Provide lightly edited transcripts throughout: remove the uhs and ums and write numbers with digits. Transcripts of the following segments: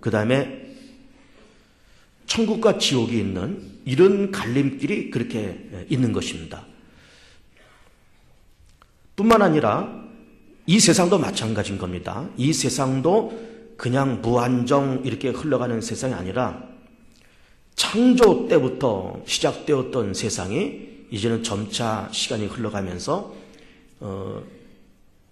그 다음에 천국과 지옥이 있는 이런 갈림길이 그렇게 있는 것입니다. 뿐만 아니라 이 세상도 마찬가지인 겁니다. 이 세상도 그냥 무한정 이렇게 흘러가는 세상이 아니라 창조 때부터 시작되었던 세상이 이제는 점차 시간이 흘러가면서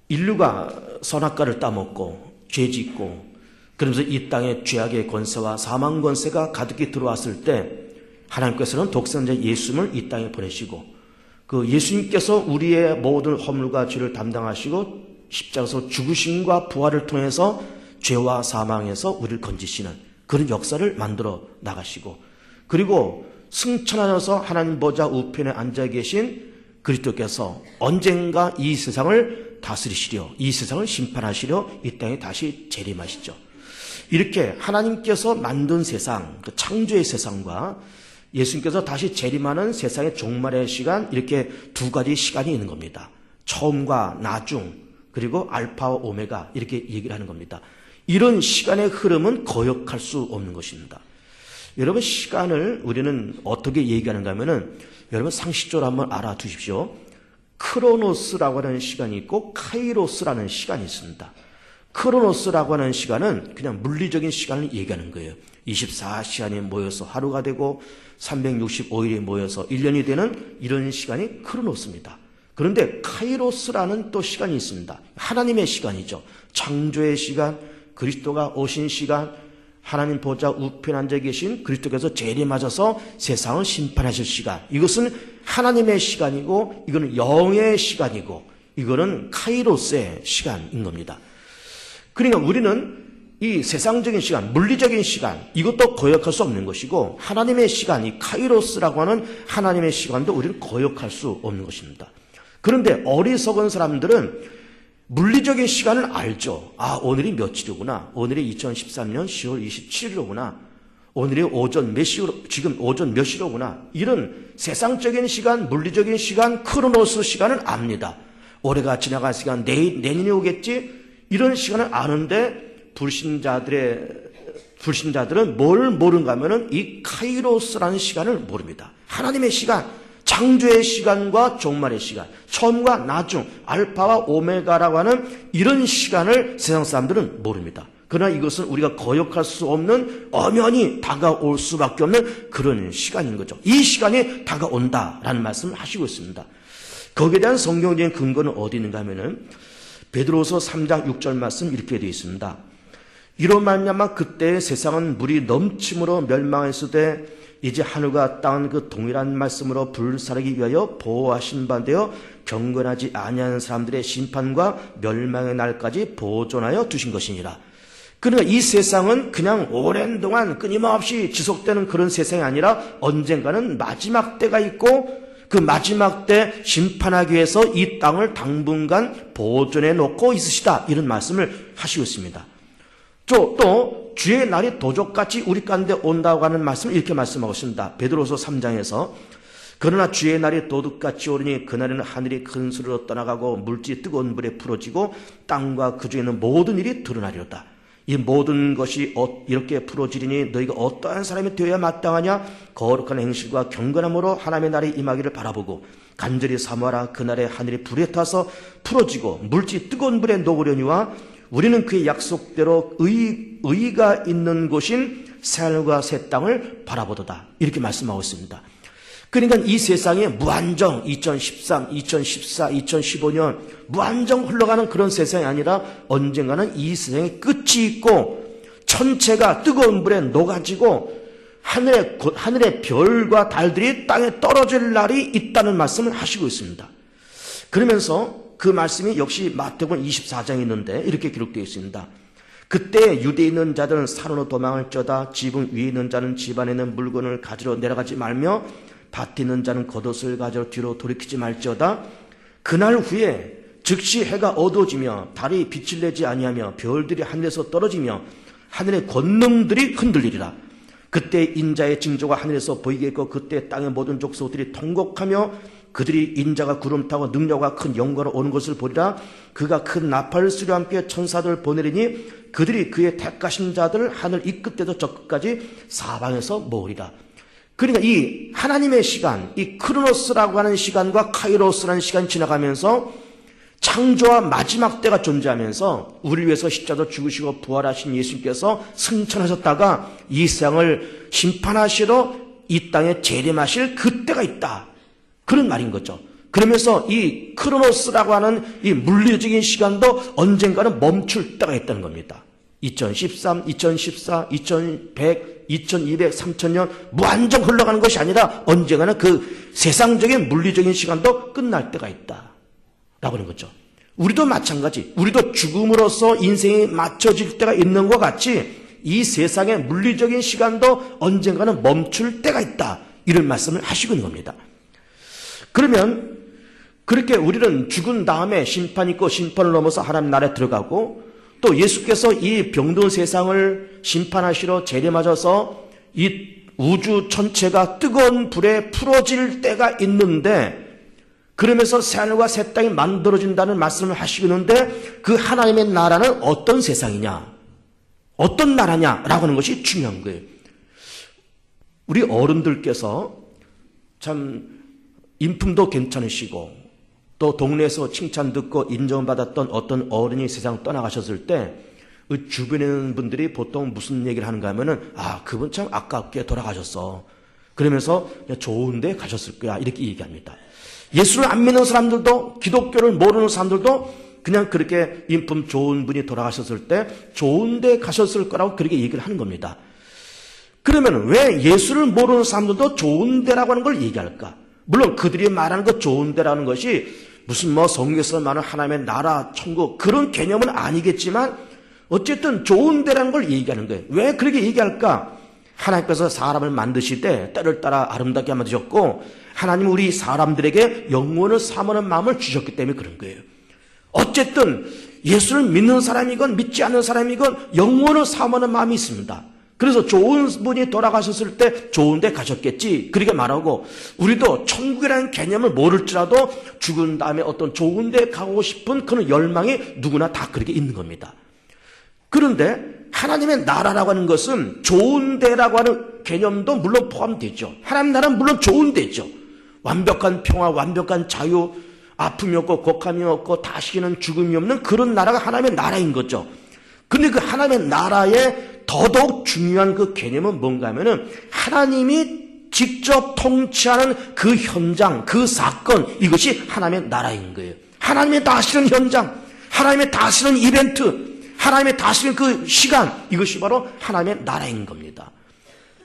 인류가 선악과를 따먹고 죄짓고 그러면서 이 땅에 죄악의 권세와 사망 권세가 가득히 들어왔을 때 하나님께서는 독생자 예수님을 이 땅에 보내시고 그 예수님께서 우리의 모든 허물과 죄를 담당하시고 십자가에서 죽으심과 부활을 통해서 죄와 사망에서 우리를 건지시는 그런 역사를 만들어 나가시고 그리고 승천하여서 하나님 보좌 우편에 앉아 계신 그리스도께서 언젠가 이 세상을 다스리시려 이 세상을 심판하시려 이 땅에 다시 재림하시죠. 이렇게 하나님께서 만든 세상, 그 창조의 세상과 예수님께서 다시 재림하는 세상의 종말의 시간 이렇게 두 가지 시간이 있는 겁니다. 처음과 나중 그리고 알파와 오메가 이렇게 얘기를 하는 겁니다. 이런 시간의 흐름은 거역할 수 없는 것입니다. 여러분 시간을 우리는 어떻게 얘기하는가 하면은 여러분 상식적으로 한번 알아두십시오. 크로노스라고 하는 시간이 있고 카이로스라는 시간이 있습니다. 크로노스라고 하는 시간은 그냥 물리적인 시간을 얘기하는 거예요. 24시간이 모여서 하루가 되고 365일이 모여서 1년이 되는 이런 시간이 크로노스입니다. 그런데 카이로스라는 또 시간이 있습니다. 하나님의 시간이죠. 창조의 시간, 그리스도가 오신 시간, 하나님 보좌 우편에 앉아 계신 그리스도께서 재림하셔서 세상을 심판하실 시간. 이것은 하나님의 시간이고 이거는 영의 시간이고 이거는 카이로스의 시간인 겁니다. 그러니까 우리는 이 세상적인 시간, 물리적인 시간 이것도 거역할 수 없는 것이고 하나님의 시간, 이 카이로스라고 하는 하나님의 시간도 우리는 거역할 수 없는 것입니다. 그런데 어리석은 사람들은 물리적인 시간을 알죠. 아, 오늘이 며칠이구나. 오늘이 2013년 10월 27일이구나. 오늘이 오전 몇 시로, 지금 오전 몇 시로구나. 이런 세상적인 시간, 물리적인 시간, 크로노스 시간을 압니다. 올해가 지나갈 시간, 내년이 오겠지? 이런 시간을 아는데 불신자들은 뭘 모르는가 하면은 이 카이로스라는 시간을 모릅니다. 하나님의 시간, 창조의 시간과 종말의 시간, 처음과 나중, 알파와 오메가라고 하는 이런 시간을 세상 사람들은 모릅니다. 그러나 이것은 우리가 거역할 수 없는 엄연히 다가올 수밖에 없는 그런 시간인 거죠. 이 시간이 다가온다라는 말씀을 하시고 있습니다. 거기에 대한 성경적인 근거는 어디 있는가 하면은 베드로서 3장 6절 말씀 이렇게 되어 있습니다. 이로 말미암아 그때 세상은 물이 넘침으로 멸망했으되 이제 하늘과 땅은 그 동일한 말씀으로 불사르기 위하여 보호하신 바 되어 경건하지 아니하는 사람들의 심판과 멸망의 날까지 보존하여 두신 것이니라. 그러니까 이 세상은 그냥 오랜 동안 끊임없이 지속되는 그런 세상이 아니라 언젠가는 마지막 때가 있고 그 마지막 때 심판하기 위해서 이 땅을 당분간 보존해 놓고 있으시다. 이런 말씀을 하시고 있습니다. 또 주의 날이 도적같이 우리 가운데 온다고 하는 말씀을 이렇게 말씀하고 있습니다. 베드로서 3장에서 그러나 주의 날이 도둑같이 오르니 그날에는 하늘이 큰 소리로 떠나가고 물질이 뜨거운 불에 풀어지고 땅과 그 중에 있는 모든 일이 드러나리로다. 이 모든 것이 이렇게 풀어지리니 너희가 어떠한 사람이 되어야 마땅하냐? 거룩한 행실과 경건함으로 하나님의 날이 임하기를 바라보고 간절히 사모하라. 그날에 하늘이 불에 타서 풀어지고 물질이 뜨거운 불에 녹으려니와 우리는 그의 약속대로 의가 있는 곳인 새하늘과 새 땅을 바라보도다. 이렇게 말씀하고 있습니다. 그러니까 이 세상에 무한정 2013, 2014, 2015년 무한정 흘러가는 그런 세상이 아니라 언젠가는 이 세상에 끝이 있고 천체가 뜨거운 불에 녹아지고 하늘의 별과 달들이 땅에 떨어질 날이 있다는 말씀을 하시고 있습니다. 그러면서 그 말씀이 역시 마태복음 24장에 있는데 이렇게 기록되어 있습니다. 그때 유대에 있는 자들은 산으로 도망할지어다. 지붕 위에 있는 자는 집 안에 있는 물건을 가지러 내려가지 말며 밭에 있는 자는 겉옷을 가지러 뒤로 돌이키지 말지어다. 그날 후에 즉시 해가 어두워지며 달이 빛을 내지 아니하며 별들이 하늘에서 떨어지며 하늘의 권능들이 흔들리리라. 그때 인자의 징조가 하늘에서 보이겠고 그때 땅의 모든 족속들이 통곡하며 그들이 인자가 구름 타고 능력과 큰 영광으로 오는 것을 보리라. 그가 큰 나팔을 소리와 함께 천사들을 보내리니 그들이 그의 택하신 자들 하늘 이 끝에서 저 끝까지 사방에서 모으리라. 그러니까 이 하나님의 시간, 이 크로노스라고 하는 시간과 카이로스라는 시간이 지나가면서 창조와 마지막 때가 존재하면서 우리를 위해서 십자가로 죽으시고 부활하신 예수님께서 승천하셨다가 이 세상을 심판하시러 이 땅에 재림하실 그때가 있다. 그런 말인 거죠. 그러면서 이 크로노스라고 하는 이 물리적인 시간도 언젠가는 멈출 때가 있다는 겁니다. 2013, 2014, 2100, 2200, 3000년 무한정 흘러가는 것이 아니라 언젠가는 그 세상적인 물리적인 시간도 끝날 때가 있다. 라고 하는 거죠. 우리도 마찬가지. 우리도 죽음으로써 인생이 맞춰질 때가 있는 것 같이 이 세상의 물리적인 시간도 언젠가는 멈출 때가 있다. 이런 말씀을 하시고 있는 겁니다. 그러면 그렇게 우리는 죽은 다음에 심판 있고 심판을 넘어서 하나님 나라에 들어가고 또 예수께서 이 병든 세상을 심판하시러 재림하셔서 이 우주 전체가 뜨거운 불에 풀어질 때가 있는데 그러면서 새하늘과 새 땅이 만들어진다는 말씀을 하시고 있는데 그 하나님의 나라는 어떤 세상이냐, 어떤 나라냐라고 하는 것이 중요한 거예요. 우리 어른들께서 참 인품도 괜찮으시고 또 동네에서 칭찬 듣고 인정받았던 어떤 어른이 세상 떠나가셨을 때 그 주변에 있는 분들이 보통 무슨 얘기를 하는가 하면은 그분 참 아깝게 돌아가셨어. 그러면서 좋은 데 가셨을 거야. 이렇게 얘기합니다. 예수를 안 믿는 사람들도 기독교를 모르는 사람들도 그냥 그렇게 인품 좋은 분이 돌아가셨을 때 좋은 데 가셨을 거라고 그렇게 얘기를 하는 겁니다. 그러면 왜 예수를 모르는 사람들도 좋은 데라고 하는 걸 얘기할까? 물론 그들이 말하는 것 좋은 데라는 것이 무슨 성경에서 말하는 하나님의 나라, 천국 그런 개념은 아니겠지만 어쨌든 좋은 데라는 걸 얘기하는 거예요. 왜 그렇게 얘기할까? 하나님께서 사람을 만드실 때 때를 따라 아름답게 만드셨고 하나님은 우리 사람들에게 영원을 사모하는 마음을 주셨기 때문에 그런 거예요. 어쨌든 예수를 믿는 사람이건 믿지 않는 사람이건 영원을 사모하는 마음이 있습니다. 그래서 좋은 분이 돌아가셨을 때 좋은 데 가셨겠지 그렇게 말하고 우리도 천국이라는 개념을 모를지라도 죽은 다음에 어떤 좋은 데 가고 싶은 그런 열망이 누구나 다 그렇게 있는 겁니다. 그런데 하나님의 나라라고 하는 것은 좋은 데라고 하는 개념도 물론 포함되죠. 하나님 나라는 물론 좋은 데죠. 완벽한 평화, 완벽한 자유, 아픔이 없고 곡함이 없고 다시는 죽음이 없는 그런 나라가 하나님의 나라인 거죠. 근데 그 하나님의 나라의 더더욱 중요한 그 개념은 뭔가 하면은 하나님이 직접 통치하는 그 현장, 그 사건, 이것이 하나님의 나라인 거예요. 하나님의 다스리는 현장, 하나님의 다스리는 이벤트, 하나님의 다스리는 그 시간, 이것이 바로 하나님의 나라인 겁니다.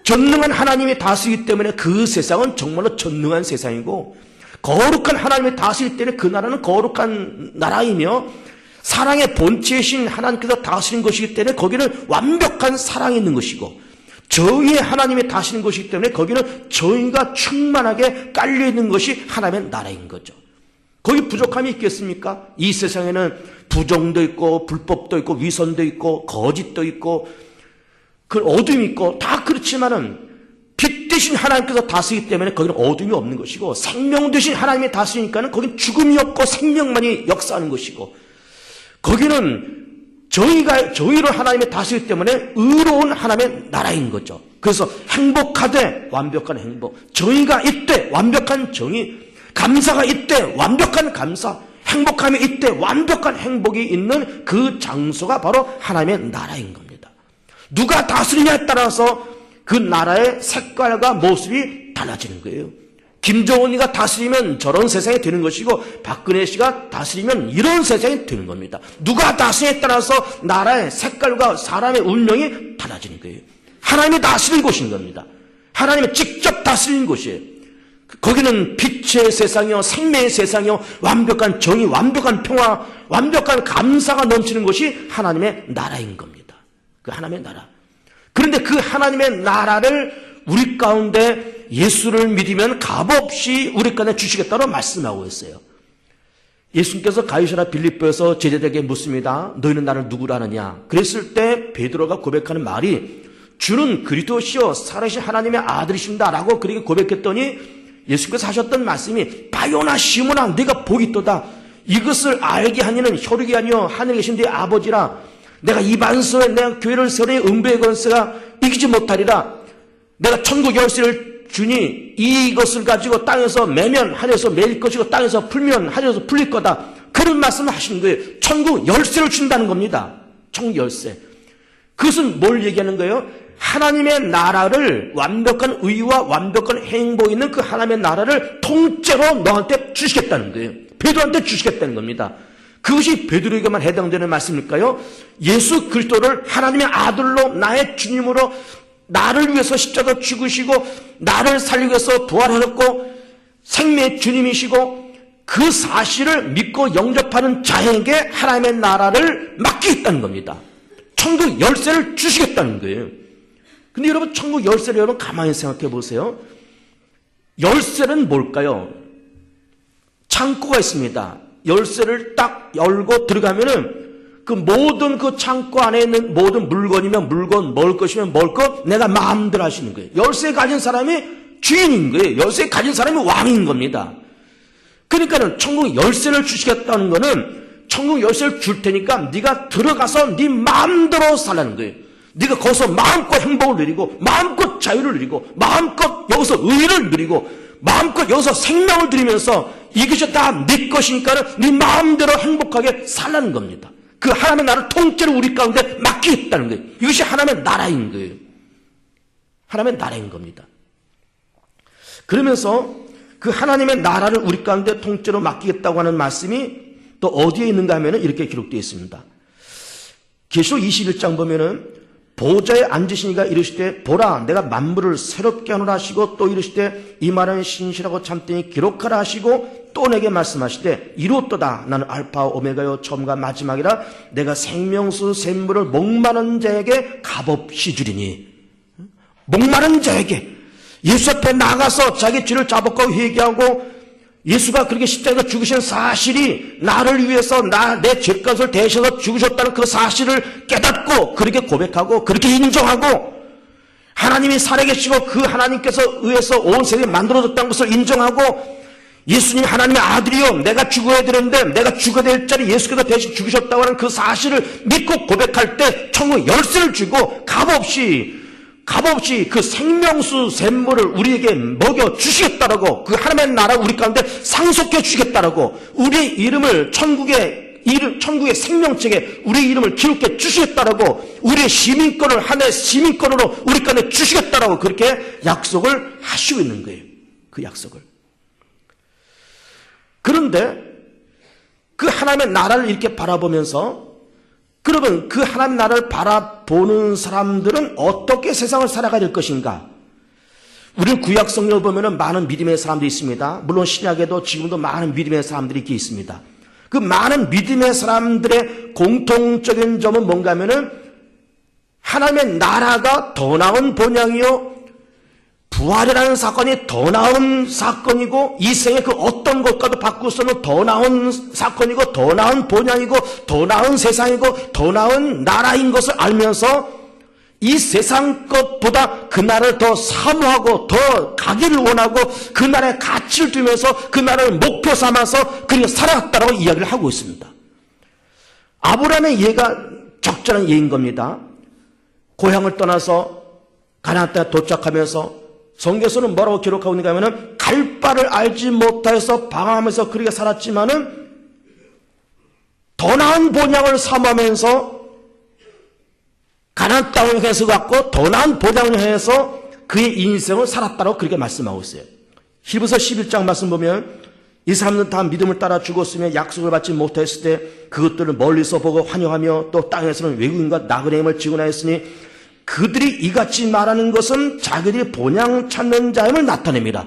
전능한 하나님이 다스리기 때문에 그 세상은 정말로 전능한 세상이고 거룩한 하나님이 다스리기 때문에 그 나라는 거룩한 나라이며 사랑의 본체이신 하나님께서 다스리는 것이기 때문에 거기는 완벽한 사랑이 있는 것이고 정의의 하나님이 다스리는 것이기 때문에 거기는 정의가 충만하게 깔려있는 것이 하나님의 나라인 거죠. 거기 부족함이 있겠습니까? 이 세상에는 부정도 있고 불법도 있고 위선도 있고 거짓도 있고 그 어둠이 있고 다 그렇지만은 빛 대신 하나님께서 다스리기 때문에 거기는 어둠이 없는 것이고 생명 대신 하나님이 다스리니까는 거기는 죽음이 없고 생명만이 역사하는 것이고 거기는 정의로 하나님이 다스리기 때문에 의로운 하나님의 나라인 거죠. 그래서 행복하되 완벽한 행복, 정의가 있되 완벽한 정의, 감사가 있되 완벽한 감사, 행복함이 있되 완벽한 행복이 있는 그 장소가 바로 하나님의 나라인 겁니다. 누가 다스리냐에 따라서 그 나라의 색깔과 모습이 달라지는 거예요. 김정은이가 다스리면 저런 세상이 되는 것이고 박근혜 씨가 다스리면 이런 세상이 되는 겁니다. 누가 다스리냐에 따라서 나라의 색깔과 사람의 운명이 달라지는 거예요. 하나님이 다스리는 곳인 겁니다. 하나님이 직접 다스리는 곳이에요. 거기는 빛의 세상이요, 생명의 세상이요, 완벽한 정의, 완벽한 평화, 완벽한 감사가 넘치는 것이 하나님의 나라인 겁니다. 그 하나님의 나라. 그런데 그 하나님의 나라를 우리 가운데 예수를 믿으면 값없이 우리 가운데 주시겠다고 말씀하고 있어요. 예수님께서 가이사랴 빌립보에서 제자들에게 묻습니다. 너희는 나를 누구라 하느냐? 그랬을 때 베드로가 고백하는 말이 주는 그리스도시요 살아계신 하나님의 아들이신다라고 그렇게 고백했더니 예수께서 하셨던 말씀이 바요나 시몬아 네가 복이 있도다. 이것을 알게 하니는 혈육이 아니요 하늘에 계신 네 아버지라. 내가 이 반석에 내가 교회를 세우니 음부의 권세가 이기지 못하리라. 내가 천국 열쇠를 주니 이것을 가지고 땅에서 매면 하늘에서 매일 것이고 땅에서 풀면 하늘에서 풀릴 거다. 그런 말씀을 하시는 거예요. 천국 열쇠를 준다는 겁니다. 천국 열쇠. 그것은 뭘 얘기하는 거예요? 하나님의 나라를 완벽한 의와 완벽한 행복 있는 그 하나님의 나라를 통째로 너한테 주시겠다는 거예요. 베드로한테 주시겠다는 겁니다. 그것이 베드로에게만 해당되는 말씀일까요? 예수 그리스도를 하나님의 아들로 나의 주님으로 나를 위해서 십자가 죽으시고 나를 살리기 위해서 부활하셨고 생명의 주님이시고 그 사실을 믿고 영접하는 자에게 하나님의 나라를 맡기겠다는 겁니다. 천국 열쇠를 주시겠다는 거예요. 근데 여러분 천국 열쇠를 여러분 가만히 생각해 보세요. 열쇠는 뭘까요? 창고가 있습니다. 열쇠를 딱 열고 들어가면은 그 모든 그 창고 안에 있는 모든 물건이면 물건, 먹을 것이면 먹을 것 내가 마음대로 하시는 거예요. 열쇠 가진 사람이 주인인 거예요. 열쇠 가진 사람이 왕인 겁니다. 그러니까는 천국 열쇠를 주시겠다는 거는 천국 열쇠를 줄 테니까 네가 들어가서 네 마음대로 살라는 거예요. 네가 거기서 마음껏 행복을 누리고 마음껏 자유를 누리고 마음껏 여기서 의를 누리고 마음껏 여기서 생명을 누리면서 이것이 다 네 것이니까 네 마음대로 행복하게 살라는 겁니다. 그 하나님의 나라를 통째로 우리 가운데 맡기겠다는 거예요. 이것이 하나님의 나라인 거예요. 하나님의 나라인 겁니다. 그러면서 그 하나님의 나라를 우리 가운데 통째로 맡기겠다고 하는 말씀이 또 어디에 있는가 하면 이렇게 기록되어 있습니다. 계시록 21장 보면은 보좌에 앉으시니가 이르시되 보라 내가 만물을 새롭게 하노라 하시고 또 이르시되 이 말은 신실하고 참되니 기록하라 하시고 또 내게 말씀하시되 이루었도다 나는 알파와 오메가요 처음과 마지막이라 내가 생명수 샘물을 목마른 자에게 값없이 주리니. 목마른 자에게 예수 앞에 나가서 자기 죄를 자복하고 회개하고 예수가 그렇게 십자가에서 죽으신 사실이 나를 위해서 내 죄값을 대셔서 죽으셨다는 그 사실을 깨닫고 그렇게 고백하고 그렇게 인정하고 하나님이 살아계시고 그 하나님께서 의해서 온 세상이 만들어졌다는 것을 인정하고 예수님이 하나님의 아들이요 내가 죽어야 되는데 내가 죽어야 될 자리 예수께서 대신 죽으셨다고 하는 그 사실을 믿고 고백할 때 천국 열쇠를 주고 값없이 그 생명수 샘물을 우리에게 먹여 주시겠다라고 그 하나님의 나라 우리 가운데 상속해 주시겠다라고 우리의 이름을 천국의 생명책에 우리의 이름을 기록해 주시겠다라고 우리의 시민권을 하나의 시민권으로 우리 가운데 주시겠다라고 그렇게 약속을 하시고 있는 거예요. 그 약속을. 그런데 그 하나님의 나라를 이렇게 바라보면서 그러면 그 하나님 나라를 바라보는 사람들은 어떻게 세상을 살아가야 될 것인가? 우리는 구약 성경을 보면 많은 믿음의 사람들이 있습니다. 물론 신약에도 지금도 많은 믿음의 사람들이 있기 있습니다. 그 많은 믿음의 사람들의 공통적인 점은 뭔가 하면은 하나님의 나라가 더 나은 본향이요 부활이라는 사건이 더 나은 사건이고 이 생의 그 어떤 것과도 바꿀 수 없는 더 나은 사건이고 더 나은 본향이고 더 나은 세상이고 더 나은 나라인 것을 알면서 이 세상 것보다 그 나라를 더 사모하고 더 가기를 원하고 그 나라의 가치를 두면서 그 나라를 목표 삼아서 그렇게 살아갔다라고 이야기를 하고 있습니다. 아브라함의 예가 적절한 예인 겁니다. 고향을 떠나서 가나안 땅에 도착하면서 성경에서는 뭐라고 기록하고 있는가 하면은 갈 바를 알지 못하여서 방황하면서 그렇게 살았지만은 더 나은 본향을 사모하면서 가나안 땅을 향해서 갔고 더 나은 본향을 향해서 그의 인생을 살았다고 그렇게 말씀하고 있어요. 히브리서 11장 말씀 보면 이 사람들은 다 믿음을 따라 죽었으며 약속을 받지 못했을 때 그것들을 멀리서 보고 환영하며 또 땅에서는 외국인과 나그네임을 지원하였으니 그들이 이같이 말하는 것은 자기들이 본향 찾는 자임을 나타냅니다.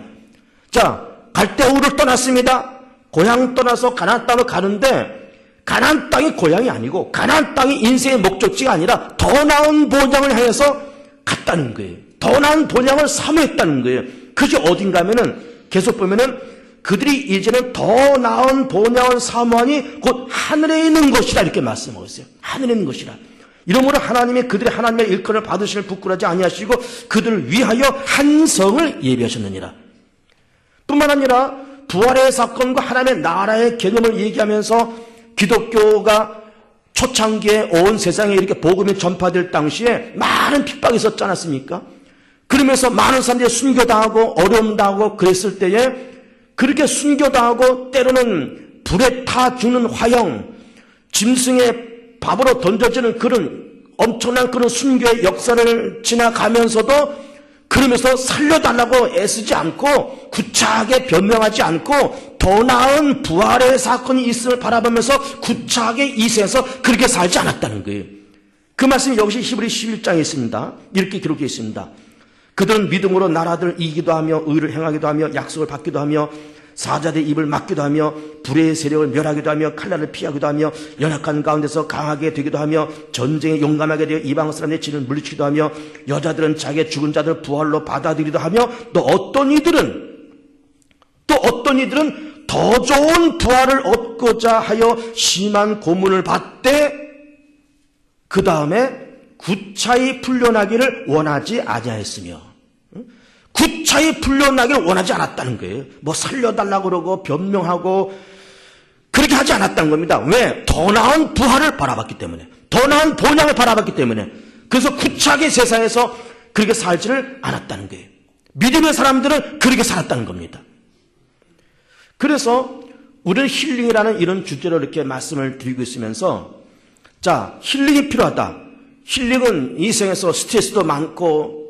자, 갈대우를 떠났습니다. 고향 떠나서 가나안 땅으로 가는데 가나안 땅이 고향이 아니고 가나안 땅이 인생의 목적지가 아니라 더 나은 본향을 향해서 갔다는 거예요. 더 나은 본향을 사모했다는 거예요. 그게 어딘가 하면은 계속 보면은 그들이 이제는 더 나은 본향을 사모하니 곧 하늘에 있는 것이라 이렇게 말씀하고 있어요. 하늘에 있는 것이라. 이러므로 하나님이 그들의 하나님의 일컬을 받으시는 부끄러워하지 아니하시고 그들을 위하여 한 성을 예비하셨느니라. 뿐만 아니라 부활의 사건과 하나님의 나라의 개념을 얘기하면서 기독교가 초창기에 온 세상에 이렇게 복음이 전파될 당시에 많은 핍박이 있었지 않았습니까? 그러면서 많은 사람들이 순교당하고 어려움 당하고 그랬을 때에 그렇게 순교당하고 때로는 불에 타 죽는 화형, 짐승의 밥으로 던져지는 그런 엄청난 그런 순교의 역사를 지나가면서도 그러면서 살려달라고 애쓰지 않고 구차하게 변명하지 않고 더 나은 부활의 사건이 있음을 바라보면서 구차하게 이 세상에서 그렇게 살지 않았다는 거예요. 그 말씀이 여기서 히브리 11장에 있습니다. 이렇게 기록되어 있습니다. 그들은 믿음으로 나라들을 이기도 하며 의를 행하기도 하며 약속을 받기도 하며 사자들의 입을 막기도 하며 불의 세력을 멸하기도 하며 칼날을 피하기도 하며 연약한 가운데서 강하게 되기도 하며 전쟁에 용감하게 되어 이방 사람의 진을 물리치기도 하며 여자들은 자기의 죽은 자들을 부활로 받아들이기도 하며 또 어떤 이들은 더 좋은 부활을 얻고자 하여 심한 고문을 받되 그 다음에 구차히 풀려나기를 원하지 아니하였으며 구차히 풀려나기를 원하지 않았다는 거예요. 뭐 살려달라고 그러고 변명하고 그렇게 하지 않았다는 겁니다. 왜? 더 나은 부활을 바라봤기 때문에, 더 나은 본향을 바라봤기 때문에. 그래서 구차하게 세상에서 그렇게 살지를 않았다는 거예요. 믿음의 사람들은 그렇게 살았다는 겁니다. 그래서 우리는 힐링이라는 이런 주제로 이렇게 말씀을 드리고 있으면서 자, 힐링이 필요하다. 힐링은 이 세상에서 스트레스도 많고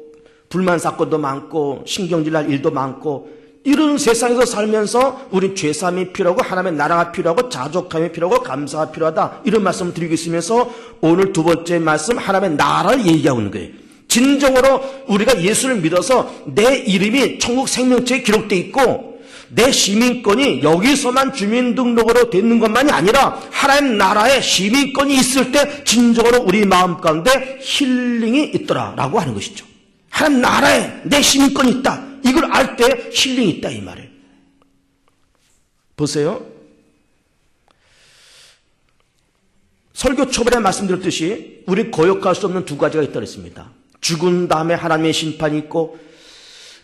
불만 사건도 많고 신경질 날 일도 많고 이런 세상에서 살면서 우리 죄사함이 필요하고 하나님의 나라가 필요하고 자족함이 필요하고 감사가 필요하다. 이런 말씀을 드리고 있으면서 오늘 두 번째 말씀 하나님의 나라를 얘기하고 있는 거예요. 진정으로 우리가 예수를 믿어서 내 이름이 천국 생명체에 기록되어 있고 내 시민권이 여기서만 주민등록으로 되는 것만이 아니라 하나님 나라에 시민권이 있을 때 진정으로 우리 마음 가운데 힐링이 있더라라고 하는 것이죠. 하나님 나라에 내 시민권이 있다. 이걸 알 때 힐링이 있다 이 말이에요. 보세요. 설교 초반에 말씀드렸듯이 우리 거역할 수 없는 두 가지가 있다고 했습니다. 죽은 다음에 하나님의 심판이 있고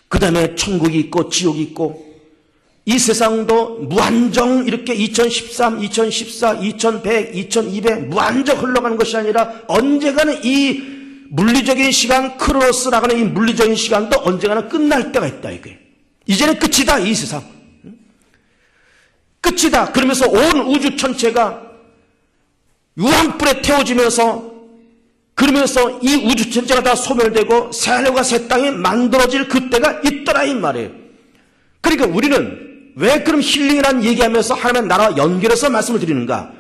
그 다음에 천국이 있고 지옥이 있고 이 세상도 무한정 이렇게 2013, 2014, 2100, 2200 무한정 흘러가는 것이 아니라 언젠가는 이 물리적인 시간, 크로노스라고 하는 이 물리적인 시간도 언젠가는 끝날 때가 있다 이게. 이제는 끝이다 이 세상. 끝이다. 그러면서 온 우주 전체가 유황불에 태워지면서 그러면서 이 우주 전체가 다 소멸되고 새 하늘과 새 땅이 만들어질 그때가 있더라 이 말이에요. 그러니까 우리는 왜 그럼 힐링이라는 얘기하면서 하나님의 나라와 연결해서 말씀을 드리는가?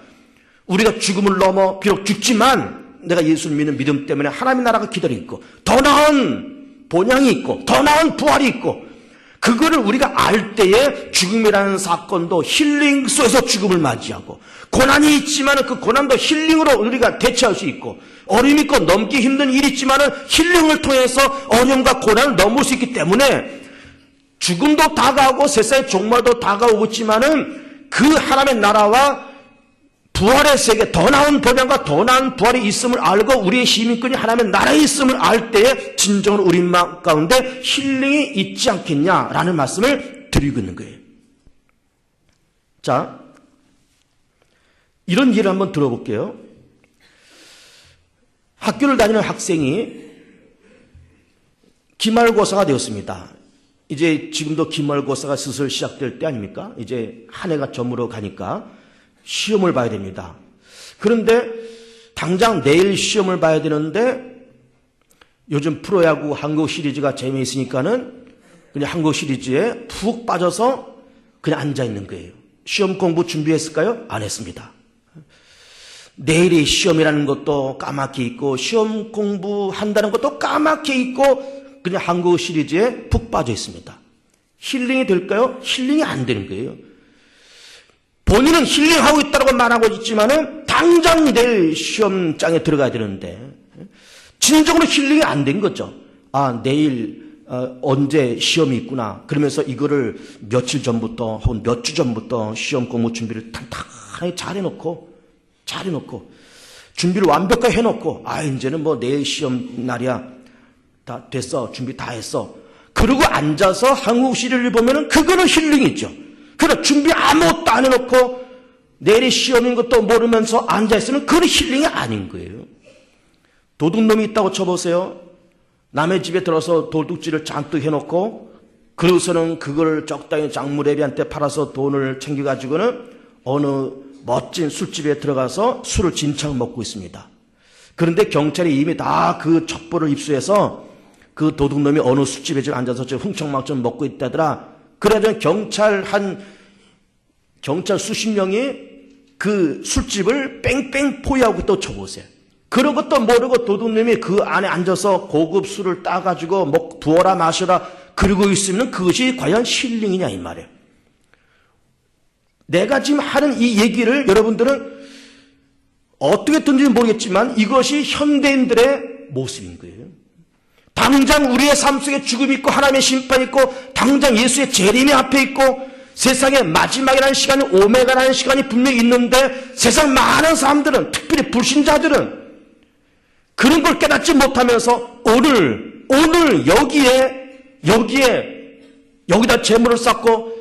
우리가 죽음을 넘어 비록 죽지만 내가 예수를 믿는 믿음 때문에 하나님의 나라가 기다리고 있고 더 나은 본향이 있고 더 나은 부활이 있고 그거를 우리가 알 때에 죽음이라는 사건도 힐링 속에서 죽음을 맞이하고 고난이 있지만 그 고난도 힐링으로 우리가 대처할 수 있고 어려움이 있고 넘기 힘든 일이 있지만 힐링을 통해서 어려움과 고난을 넘을 수 있기 때문에 죽음도 다가오고 세상의 종말도 다가오고 있지만은 그 하나님의 나라와 부활의 세계, 더 나은 번영과 더 나은 부활이 있음을 알고 우리의 시민권이 하나님의 나라에 있음을 알 때에 진정으로 우리 마음 가운데 힐링이 있지 않겠냐라는 말씀을 드리고 있는 거예요. 자, 이런 예를 한번 들어볼게요. 학교를 다니는 학생이 기말고사가 되었습니다. 이제 지금도 기말고사가 슬슬 시작될 때 아닙니까? 이제 한 해가 저물어 가니까 시험을 봐야 됩니다. 그런데 당장 내일 시험을 봐야 되는데 요즘 프로야구 한국 시리즈가 재미있으니까는 그냥 한국 시리즈에 푹 빠져서 그냥 앉아 있는 거예요. 시험 공부 준비했을까요? 안 했습니다. 내일이 시험이라는 것도 까맣게 있고 시험 공부한다는 것도 까맣게 있고 그냥 한국 시리즈에 푹 빠져 있습니다. 힐링이 될까요? 힐링이 안 되는 거예요. 본인은 힐링하고 있다고 말하고 있지만은 당장 내일 시험장에 들어가야 되는데 진정으로 힐링이 안 된 거죠. 아, 내일 언제 시험이 있구나. 그러면서 이거를 며칠 전부터 혹은 몇 주 전부터 시험 공부 준비를 탄탄하게 잘 해놓고 준비를 완벽하게 해놓고 아, 이제는 뭐 내일 시험 날이야. 다 됐어. 준비 다 했어. 그러고 앉아서 한국 시리를 보면은 그거는 힐링이죠. 그러나 준비 아무것도 안 해놓고 내일이 시험인 것도 모르면서 앉아있으면 그건 힐링이 아닌 거예요. 도둑놈이 있다고 쳐보세요. 남의 집에 들어서 도둑질을 잔뜩 해놓고 그러고서는 그걸 적당히 장무레비한테 팔아서 돈을 챙겨가지고는 어느 멋진 술집에 들어가서 술을 진창 먹고 있습니다. 그런데 경찰이 이미 다 그 첩보를 입수해서 그 도둑놈이 어느 술집에 지금 앉아서 흥청망청 먹고 있다더라. 그래서 경찰 수십 명이 그 술집을 뺑뺑 포위하고 또 쳐보세요. 그런 것도 모르고 도둑놈이 그 안에 앉아서 고급 술을 따가지고 부어라 마셔라 그러고 있으면 그것이 과연 힐링이냐 이 말이에요. 내가 지금 하는 이 얘기를 여러분들은 어떻게 듣는지 모르겠지만 이것이 현대인들의 모습인 거예요. 당장 우리의 삶 속에 죽음이 있고 하나님의 심판이 있고 당장 예수의 재림이 앞에 있고 세상의 마지막이라는 시간이 오메가라는 시간이 분명히 있는데 세상 많은 사람들은 특별히 불신자들은 그런 걸 깨닫지 못하면서 오늘 여기다 재물을 쌓고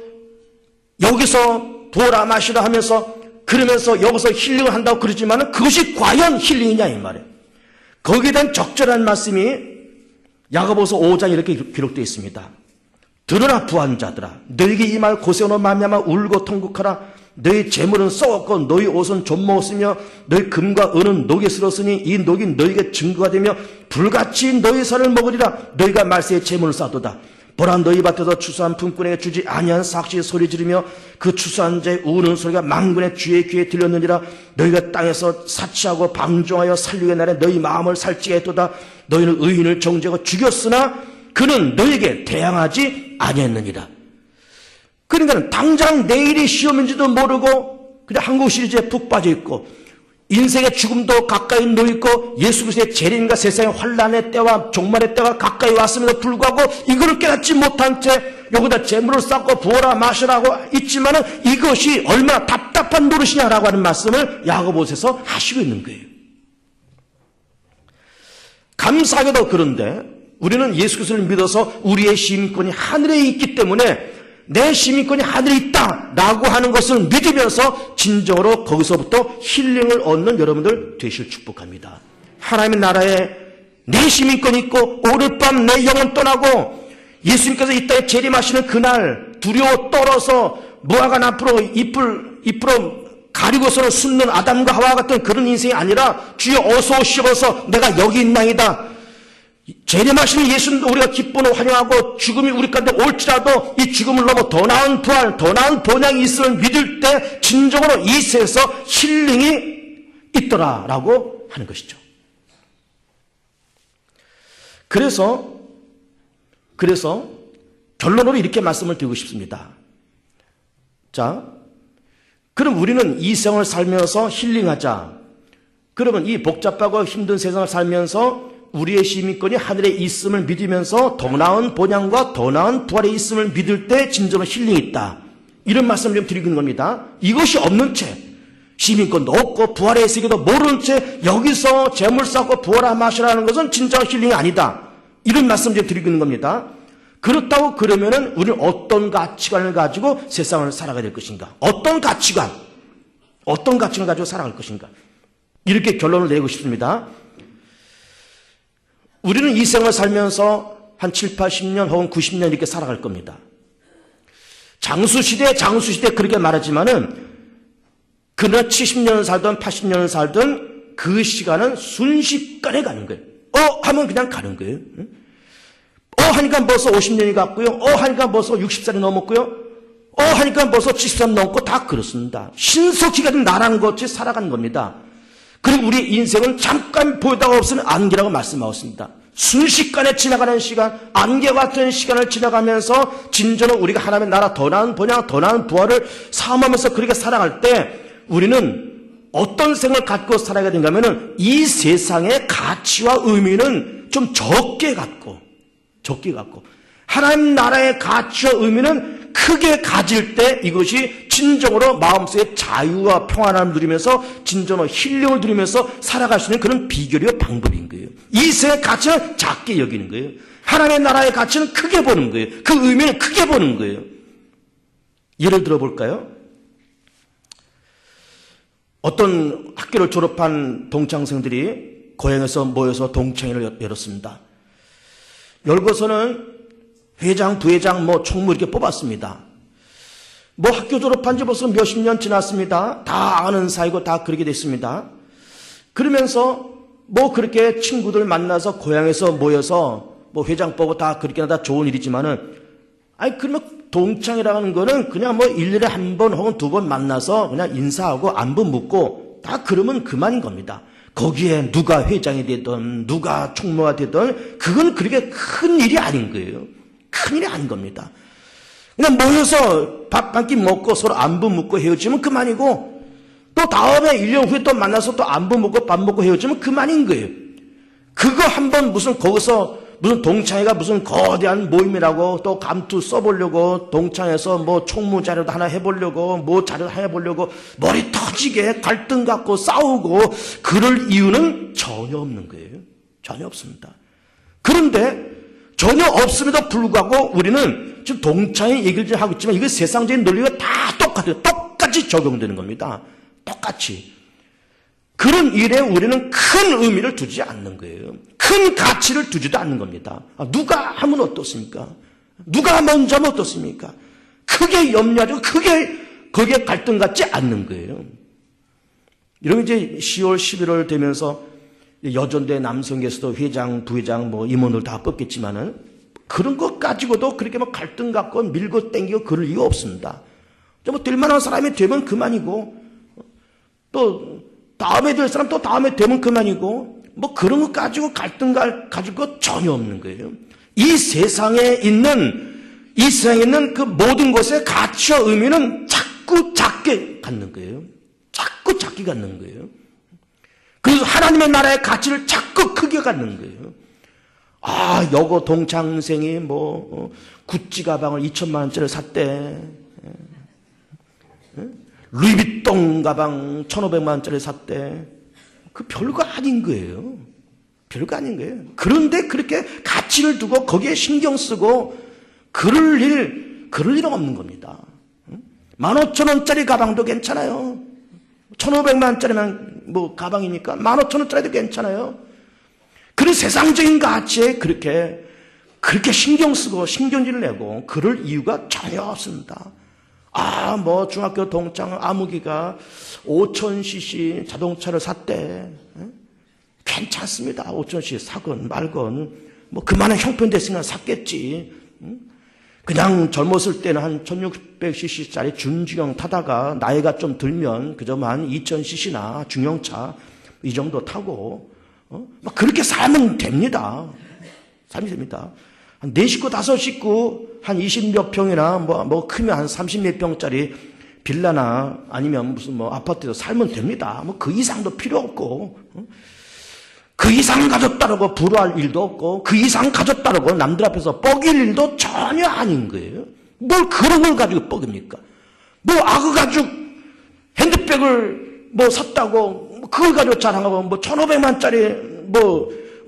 여기서 부어라 마시라 하면서 그러면서 여기서 힐링을 한다고 그러지만 그것이 과연 힐링이냐 이 말이에요. 거기에 대한 적절한 말씀이 야고보서 5장 이렇게 기록되어 있습니다. 들으라 부한 자들아 너에게 이 말 고세오노 말미암아 울고 통곡하라. 너희 재물은 썩었고 너희 옷은 좀먹었으며 너희 금과 은은 녹에 쓸었으니 이 녹이 너희에게 증거가 되며 불같이 너희 살을 먹으리라. 너희가 말세에 재물을 쌓도다. 보라 너희 밭에서 추수한 품꾼에게 주지 아니한 삭시 소리 지르며 그 추수한 자의 우는 소리가 만군의 주의 귀에 들렸느니라. 너희가 땅에서 사치하고 방종하여 살육의 날에 너희 마음을 살찌게 했도다. 너희는 의인을 정죄하고 죽였으나 그는 너희에게 대항하지 아니했느니라. 그러니까 당장 내일이 시험인지도 모르고 그냥 한국 시리즈에 푹 빠져 있고 인생의 죽음도 가까이 놓여 있고 예수 그리스도의 재림과 세상의 환란의 때와 종말의 때가 가까이 왔음에도 불구하고 이걸 깨닫지 못한 채 여기다 재물을 쌓고 부어라 마시라고 있지만은 이것이 얼마나 답답한 노릇이냐라고 하는 말씀을 야고보서에서 하시고 있는 거예요. 감사하게도 그런데 우리는 예수 그리스도를 믿어서 우리의 시민권이 하늘에 있기 때문에 내 시민권이 하늘에 있다라고 하는 것을 믿으면서 진정으로 거기서부터 힐링을 얻는 여러분들 되실 축복합니다. 하나님의 나라에 내 시민권이 있고 오늘 밤 내 영혼 떠나고 예수님께서 이 땅에 재림하시는 그날 두려워 떨어서 무화과 나무로 잎으로 가리고서는 숨는 아담과 하와 같은 그런 인생이 아니라 주여 어서 오시옵소서 내가 여기 있나이다. 재림하시는 예수는 우리가 기쁘고 환영하고 죽음이 우리 가운데 올지라도 이 죽음을 넘어 더 나은 부활, 더 나은 본향이 있음을 믿을 때 진정으로 이 세상에서 힐링이 있더라라고 하는 것이죠. 그래서 결론으로 이렇게 말씀을 드리고 싶습니다. 자, 그럼 우리는 이 세상을 살면서 힐링하자. 그러면 이 복잡하고 힘든 세상을 살면서 우리의 시민권이 하늘에 있음을 믿으면서 더 나은 본향과 더 나은 부활에 있음을 믿을 때 진정으로 힐링이 있다. 이런 말씀을 좀 드리는 겁니다. 이것이 없는 채 시민권도 없고 부활에 있으기도 모르는 채 여기서 재물 쌓고 부어라 마시라는 것은 진짜 힐링이 아니다. 이런 말씀을 좀 드리는 겁니다. 그렇다고 그러면은 우리는 어떤 가치관을 가지고 세상을 살아가야 될 것인가? 어떤 가치관을 가지고 살아갈 것인가? 이렇게 결론을 내고 싶습니다. 우리는 이 생을 살면서 한 7, 80년 혹은 90년 이렇게 살아갈 겁니다. 장수시대 그렇게 말하지만은 그러나 70년을 살든 80년을 살든 그 시간은 순식간에 가는 거예요. 하면 그냥 가는 거예요. 하니까 벌써 50년이 갔고요. 하니까 벌써 60살이 넘었고요. 하니까 벌써 70살 넘고 다 그렇습니다. 신속히 가는 나라는 것이 살아가는 겁니다. 그리고 우리 인생은 잠깐 보이다가 없으면 안개라고 말씀하셨습니다. 순식간에 지나가는 시간, 안개 같은 시간을 지나가면서 진정으로 우리가 하나님의 나라 더 나은 본향, 더 나은 부활을 사모하면서 그렇게 살아갈 때 우리는 어떤 생을 갖고 살아야 되는가 하면은 이 세상의 가치와 의미는 좀 적게 갖고 하나님 나라의 가치와 의미는 크게 가질 때 이것이 진정으로 마음속에 자유와 평안함을 누리면서 진정으로 힐링을 누리면서 살아갈 수 있는 그런 비결이와 방법인 거예요. 이 세상의 가치는 작게 여기는 거예요. 하나님의 나라의 가치는 크게 보는 거예요. 그 의미는 크게 보는 거예요. 예를 들어 볼까요? 어떤 학교를 졸업한 동창생들이 고향에서 모여서 동창회를 열었습니다. 열고서는 회장, 부회장, 총무 이렇게 뽑았습니다. 학교 졸업한 지 벌써 몇십 년 지났습니다. 다 아는 사이고 다 그렇게 됐습니다. 그러면서 그렇게 친구들 만나서 고향에서 모여서 회장 뽑고 다 그렇게 다 좋은 일이지만은, 그러면 동창이라는 거는 그냥 1년에 한 번 혹은 두 번 만나서 그냥 인사하고 안부 묻고 다 그러면 그만인 겁니다. 거기에 누가 회장이 되든 누가 총무가 되든 그건 그렇게 큰 일이 아닌 거예요. 큰 일이 아닌 겁니다. 그냥 모여서 밥 한 끼 먹고 서로 안부 묻고 헤어지면 그만이고, 또 다음에 1년 후에 또 만나서 또 안부 묻고 밥 먹고 헤어지면 그만인 거예요. 그거 한번 거기서 무슨 동창회가 무슨 거대한 모임이라고 또 감투 써보려고 동창회에서 총무 자료도 하나 해보려고 자료 하나 해보려고 머리 터지게 갈등 갖고 싸우고 그럴 이유는 전혀 없는 거예요. 전혀 없습니다. 그런데 전혀 없음에도 불구하고 우리는 지금 동창회 얘기를 하고 있지만 이거 세상적인 논리가 다 똑같아요. 똑같이 적용되는 겁니다. 똑같이. 그런 일에 우리는 큰 의미를 두지 않는 거예요. 큰 가치를 두지도 않는 겁니다. 누가 하면 어떻습니까? 누가 먼저 하면 어떻습니까? 크게 염려하고 크게 거기에 갈등 갖지 않는 거예요. 이런 이제 10월, 11월 되면서 여전대 남성에서도 회장, 부회장, 임원들 다 뽑겠지만은 그런 것 가지고도 그렇게 갈등 갖고 밀고 땡기고 그럴 이유 없습니다. 될 만한 사람이 되면 그만이고, 또 다음에 될 사람 또 다음에 되면 그만이고, 그런 것 가지고 갈등 가지고 전혀 없는 거예요. 이 세상에 있는 그 모든 것의 가치와 의미는 자꾸 작게 갖는 거예요. 자꾸 작게 갖는 거예요. 그래서 하나님의 나라의 가치를 자꾸 크게 갖는 거예요. 여고 동창생이 구찌 가방을 2천만 원짜리를 샀대. 루이비통 가방 1,500만 원짜리 샀대. 그 별거 아닌 거예요. 별거 아닌 거예요. 그런데 그렇게 가치를 두고 거기에 신경 쓰고 그럴 일은 없는 겁니다. 15,000원짜리 가방도 괜찮아요. 1,500만 원짜리만 가방이니까 15,000원짜리도 괜찮아요. 그런 세상적인 가치에 그렇게 신경 쓰고 신경질을 내고 그럴 이유가 전혀 없습니다. 중학교 동창 아무기가 5,000cc 자동차를 샀대. 괜찮습니다. 5,000cc 사건 말건 그만한 형편 됐으니까 샀겠지. 그냥 젊었을 때는 한 1,600cc짜리 준중형 타다가 나이가 좀 들면 그저 한 2,000cc나 중형차 이 정도 타고 그렇게 살면 됩니다. 살면 됩니다. 한 4식구, 5식구, 한 20몇 평이나, 크면 한 30몇 평짜리 빌라나 아니면 무슨 아파트에서 살면 됩니다. 그 이상도 필요 없고, 그 이상 가졌다고 부러워할 일도 없고, 그 이상 가졌다고 남들 앞에서 뻐길 일도 전혀 아닌 거예요. 뭘 그런 걸 가지고 뻐깁니까? 악어 가죽 핸드백을 샀다고, 그걸 가지고 자랑하고, 1,500만짜리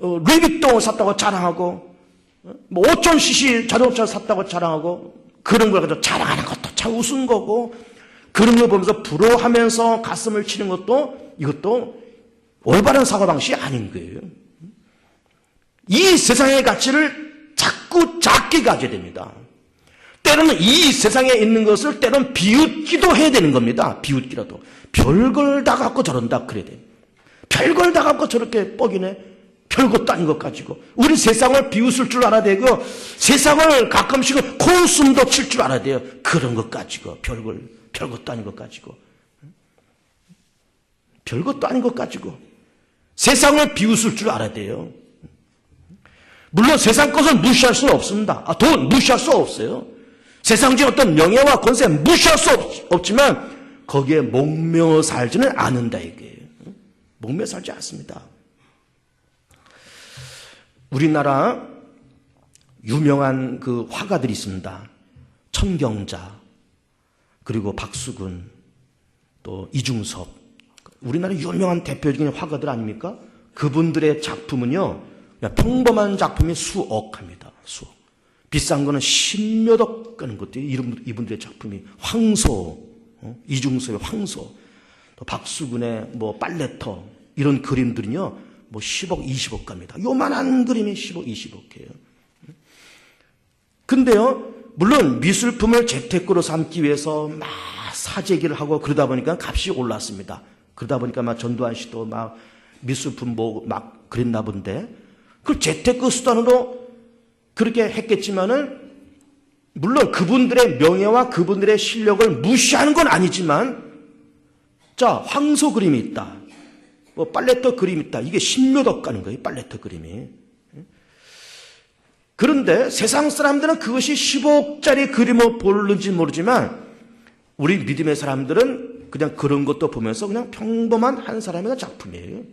루이비통을 샀다고 자랑하고, 5,000cc 자동차를 샀다고 자랑하고, 그런 걸 가지고 자랑하는 것도 참 우스운 거고, 그런 걸 보면서 부러워하면서 가슴을 치는 것도 이것도 올바른 사고방식이 아닌 거예요. 이 세상의 가치를 자꾸 작게 가져야 됩니다. 때로는 이 세상에 있는 것을 때로는 비웃기도 해야 되는 겁니다. 비웃기라도. 별걸 다 갖고 저런다 그래야 돼요. 별걸 다 갖고 저렇게 뻐기네. 별것도 아닌 것 가지고. 우리 세상을 비웃을 줄 알아야 되고, 세상을 가끔씩은 콧숨도 칠 줄 알아야 돼요. 그런 것 가지고. 별것도 아닌 것 가지고. 별것도 아닌 것 가지고. 세상을 비웃을 줄 알아야 돼요. 물론 세상 것을 무시할 수는 없습니다. 돈 무시할 수 없어요. 세상적인 어떤 명예와 권세 무시할 수 없지만, 거기에 목매어 살지는 않는다, 이게. 목매어 살지 않습니다. 우리나라 유명한 그 화가들이 있습니다. 천경자, 그리고 박수근, 또 이중섭. 우리나라 유명한 대표적인 화가들 아닙니까? 그분들의 작품은요, 평범한 작품이 수억합니다. 수억. 비싼 거는 10몇억 가는 것들이 이분들의 작품이 황소, 이중섭의 황소, 또 박수근의 뭐 빨래터 이런 그림들은요 뭐 10억, 20억 갑니다. 요만한 그림이 10억, 20억이에요. 근데요 물론 미술품을 재테크로 삼기 위해서 막 사재기를 하고 그러다 보니까 값이 올랐습니다. 그러다 보니까 막 전두환 씨도 막 미술품 뭐 막 그랬나 본데 그 재테크 수단으로 그렇게 했겠지만은 물론 그분들의 명예와 그분들의 실력을 무시하는 건 아니지만 자 황소 그림이 있다. 뭐 빨래터 그림이 있다. 이게 10몇억 가는 거예요. 빨래터 그림이. 그런데 세상 사람들은 그것이 15억짜리 그림을 보는지 모르지만 우리 믿음의 사람들은 그냥 그런 것도 보면서 그냥 평범한 한 사람의 작품이에요.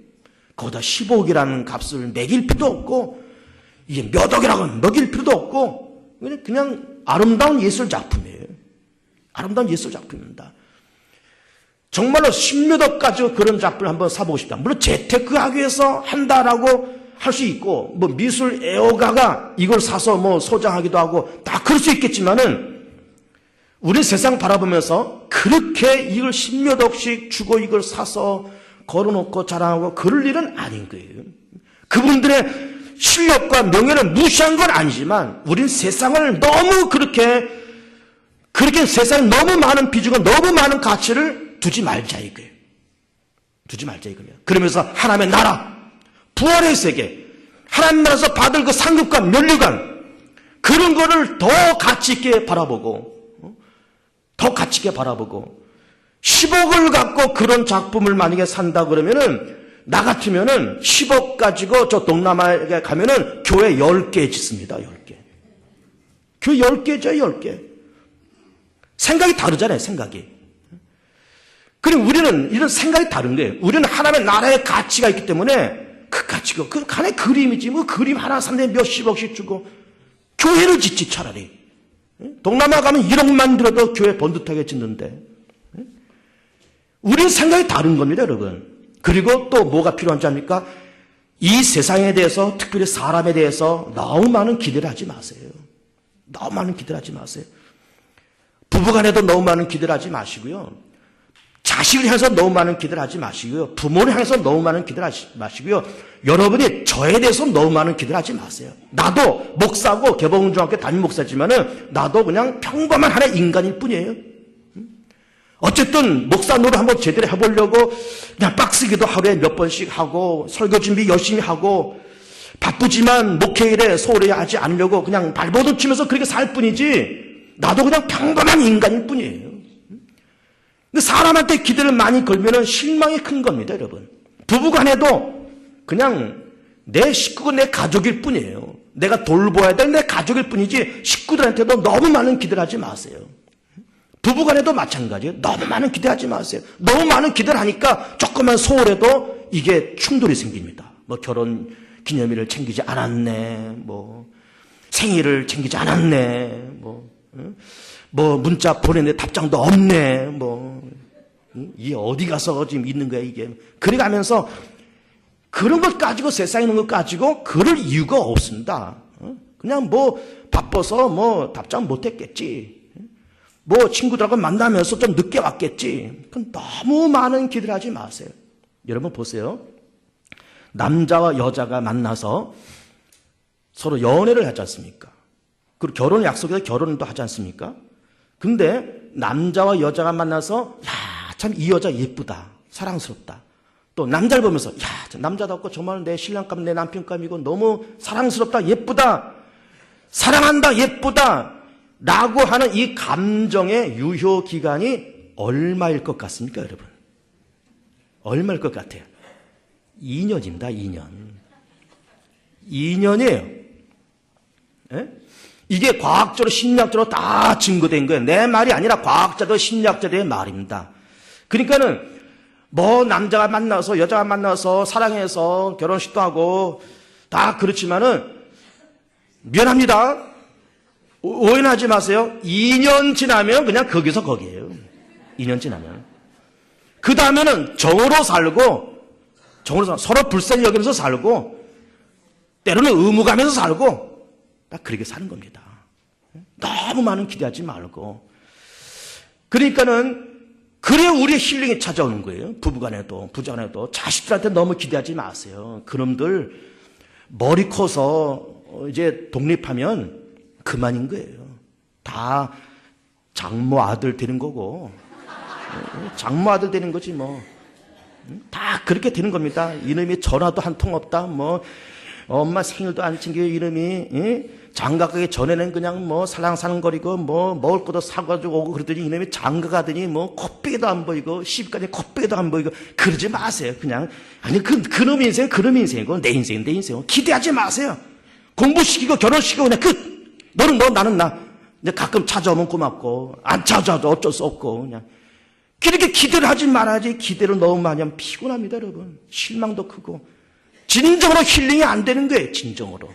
거기다 15억이라는 값을 매길 필요도 없고 이게 몇 억이라고 먹일 필요도 없고 그냥 아름다운 예술 작품이에요. 아름다운 예술 작품입니다. 정말로 10몇억 가지고 그런 작품을 한번 사보고 싶다. 물론 재테크하기 위해서 한다라고 할 수 있고 뭐 미술 애호가가 이걸 사서 뭐 소장하기도 하고 다 그럴 수 있겠지만은 우리 세상 바라보면서 그렇게 이걸 10몇억씩 주고 이걸 사서 걸어놓고 자랑하고 그럴 일은 아닌 거예요. 그분들의 실력과 명예를 무시한 건 아니지만 우린 세상을 너무 그렇게 세상에 너무 많은 비중과 너무 많은 가치를 두지 말자 이거예요. 두지 말자 이거예요. 그러면서 하나님의 나라, 부활의 세계, 하나님 나라에서 받을 그 상급과 면류관 그런 거를 더 가치 있게 바라보고 더 가치 있게 바라보고 10억을 갖고 그런 작품을 만약에 산다 그러면은 나 같으면은 10억 가지고 저 동남아에 가면은 교회 10개 짓습니다. 10개. 교회 10개죠, 10개. 생각이 다르잖아요, 생각이. 그리고 우리는 이런 생각이 다른 거예요. 우리는 하나님의 나라의 가치가 있기 때문에 그 가치가, 그 하나의 그림이지. 뭐 그림 하나 산데 몇십억씩 주고 교회를 짓지 차라리. 동남아 가면 1억만 들어도 교회 번듯하게 짓는데. 우리는 생각이 다른 겁니다, 여러분. 그리고 또 뭐가 필요한지 압니까? 이 세상에 대해서, 특별히 사람에 대해서 너무 많은 기대를 하지 마세요. 너무 많은 기대를 하지 마세요. 부부간에도 너무 많은 기대를 하지 마시고요. 자식을 향해서 너무 많은 기대를 하지 마시고요. 부모를 향해서 너무 많은 기대를 하지 마시고요. 여러분이 저에 대해서 너무 많은 기대를 하지 마세요. 나도 목사고 개봉중학교 담임 목사지만은 나도 그냥 평범한 하나의 인간일 뿐이에요. 어쨌든 목사 노릇 한번 제대로 해보려고 그냥 빡쓰기도 하루에 몇 번씩 하고 설교 준비 열심히 하고 바쁘지만 목회일에 소홀히 하지 않으려고 그냥 발버둥 치면서 그렇게 살 뿐이지 나도 그냥 평범한 인간일 뿐이에요. 근데 사람한테 기대를 많이 걸면은 실망이 큰 겁니다, 여러분. 부부간에도 그냥 내 식구가 내 가족일 뿐이에요. 내가 돌보아야 될 내 가족일 뿐이지 식구들한테도 너무 많은 기대를 하지 마세요. 부부간에도 마찬가지예요. 너무 많은 기대하지 마세요. 너무 많은 기대를 하니까 조금만 소홀해도 이게 충돌이 생깁니다. 뭐 결혼 기념일을 챙기지 않았네, 뭐 생일을 챙기지 않았네, 뭐 문자 보냈는데 답장도 없네, 이게 어디 가서 지금 있는 거야 이게. 그래 가면서 그런 것 가지고 세상에 있는 것 가지고 그럴 이유가 없습니다. 그냥 뭐 바빠서 뭐 답장 못했겠지. 뭐 친구들하고 만나면서 좀 늦게 왔겠지. 그럼 너무 많은 기대를 하지 마세요. 여러분 보세요. 남자와 여자가 만나서 서로 연애를 하지 않습니까? 그리고 결혼 약속해서 결혼도 하지 않습니까? 근데 남자와 여자가 만나서 야, 참 이 여자 예쁘다. 사랑스럽다. 또 남자를 보면서 야, 저 남자답고 정말 내 신랑감 내 남편감이고 너무 사랑스럽다. 예쁘다. 사랑한다. 예쁘다. 라고 하는 이 감정의 유효 기간이 얼마일 것 같습니까, 여러분? 얼마일 것 같아요? 2년입니다, 2년. 2년이에요. 예? 이게 과학적으로, 심리학적으로 다 증거된 거예요. 내 말이 아니라 과학자들, 심리학자들의 말입니다. 그러니까는 뭐 남자가 만나서, 여자가 만나서, 사랑해서 결혼식도 하고 다 그렇지만은 미안합니다. 오해하지 마세요. 2년 지나면 그냥 거기서 거기에요. 2년 지나면. 그 다음에는 정으로 살고, 서로 불쌍히 여기면서 살고, 때로는 의무감에서 살고, 딱 그렇게 사는 겁니다. 너무 많은 기대하지 말고. 그러니까는 그래 우리의 힐링이 찾아오는 거예요. 부부간에도 부자간에도 자식들한테 너무 기대하지 마세요. 그놈들 머리 커서 이제 독립하면 그만인 거예요. 다 장모 아들 되는 거고, 장모 아들 되는 거지 뭐. 다 그렇게 되는 겁니다. 이놈이 전화도 한 통 없다. 뭐 엄마 생일도 안 챙겨 이놈이. 장가 가기 전에는 그냥 뭐 살랑살랑거리고 뭐 먹을 것도 사가지고 오고 그러더니 이놈이 장가 가더니 뭐 코빼기도 안 보이고 시집까지 코빼기도 안 보이고 그러지 마세요. 그냥 아니 그놈 인생 그놈 인생이고 내 인생 내 인생이고 기대하지 마세요. 공부시키고 결혼시키고 그냥 끝. 너는 너 나는 나. 이제 가끔 찾아오면 고맙고 안 찾아와도 어쩔 수 없고 그냥 그렇게 기대를 하지 말아야지. 기대를 너무 많이 하면 피곤합니다, 여러분. 실망도 크고 진정으로 힐링이 안 되는 거예요. 진정으로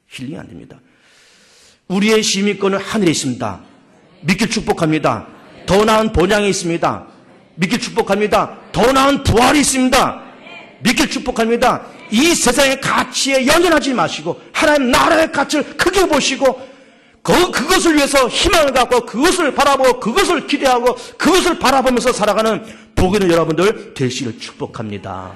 힐링이 안 됩니다. 우리의 시민권은 하늘에 있습니다. 믿길 축복합니다. 더 나은 본향이 있습니다. 믿길 축복합니다. 더 나은 부활이 있습니다. 믿길 축복합니다. 이 세상의 가치에 연연하지 마시고 하나님 나라의 가치를 크게 보시고 그것을 위해서 희망을 갖고 그것을 바라보고 그것을 기대하고 그것을 바라보면서 살아가는 복 있는 여러분들 되시기를 축복합니다.